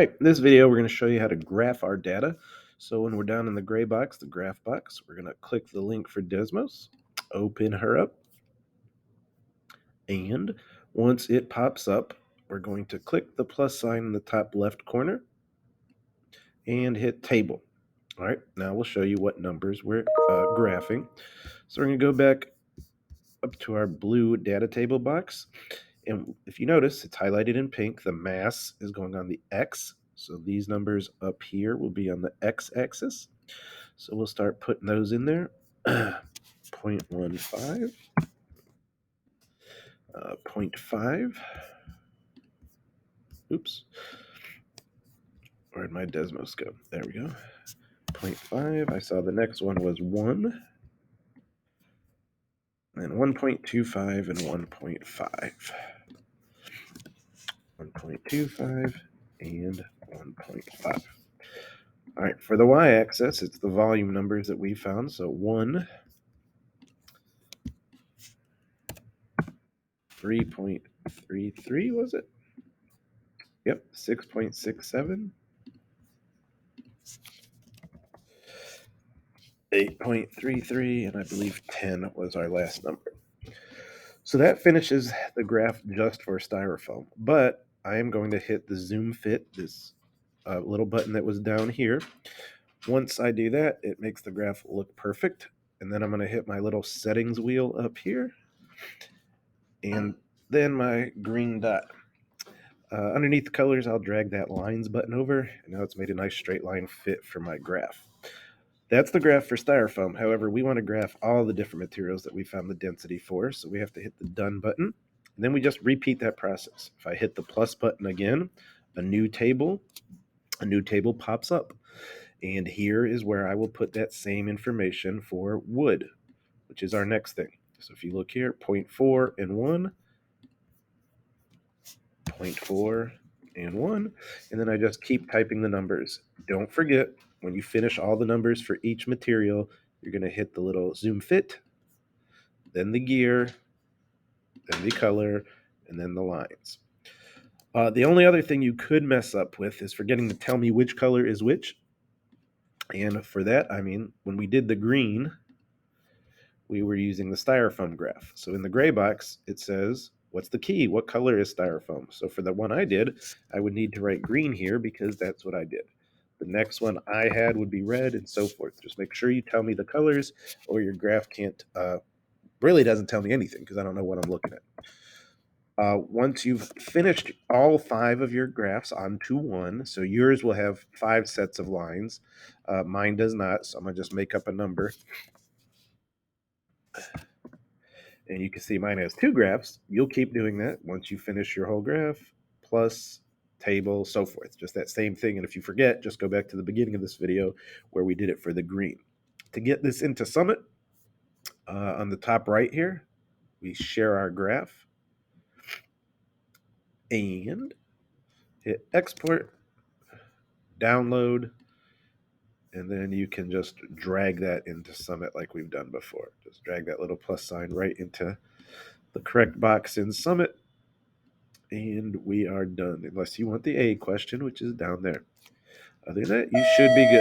In this video, we're going to show you how to graph our data. So when we're down in the gray box, the graph box, we're going to click the link for Desmos, open her up, and once it pops up, we're going to click the plus sign in the top left corner and hit Table. All right, now we'll show you what numbers we're graphing. So we're going to go back up to our blue data table box. And if you notice, it's highlighted in pink. The mass is going on the X. So these numbers up here will be on the X-axis. So we'll start putting those in there. 0.15, 0.5. Oops. Where'd my Desmos go? There we go. 0.5. I saw the next one was 1. And 1.25 and 1.5. 1.25 and 1.5. All right, for the y-axis, it's the volume numbers that we found. So 1, 3.33, was it? Yep, 6.67, 8.33, and I believe 10 was our last number. So that finishes the graph just for styrofoam. But I am going to hit the zoom fit, this little button that was down here. Once I do that, it makes the graph look perfect. And then I'm going to hit my little settings wheel up here. And then my green dot. Underneath the colors, I'll drag that lines button over. And now it's made a nice straight line fit for my graph. That's the graph for styrofoam. However, we want to graph all the different materials that we found the density for. So we have to hit the done button. And then we just repeat that process. If I hit the plus button again, a new table pops up. And here is where I will put that same information for wood, which is our next thing. So if you look here, 0.4 and 1, 0.4 and 1, and then I just keep typing the numbers. Don't forget, when you finish all the numbers for each material, you're going to hit the little zoom fit, then the gear, then the color, and then the lines. The only other thing you could mess up with is forgetting to tell me which color is which. And for that, I mean, when we did the green, we were using the styrofoam graph. So in the gray box, it says, what's the key? What color is styrofoam? So for the one I did, I would need to write green here because that's what I did. The next one I had would be red and so forth. Just make sure you tell me the colors or your graph can't, really doesn't tell me anything because I don't know what I'm looking at. Once you've finished all 5 of your graphs onto one, so yours will have 5 sets of lines. Mine does not, so I'm going to just make up a number. And you can see mine has 2 graphs. You'll keep doing that once you finish your whole graph, plus, table, so forth. Just that same thing. And if you forget, just go back to the beginning of this video where we did it for the green. To get this into Summit, on the top right here, we share our graph and hit export, download, and then you can just drag that into Summit like we've done before. Just drag that little plus sign right into the correct box in Summit, and we are done, unless you want the A question, which is down there. Other than that, you should be good.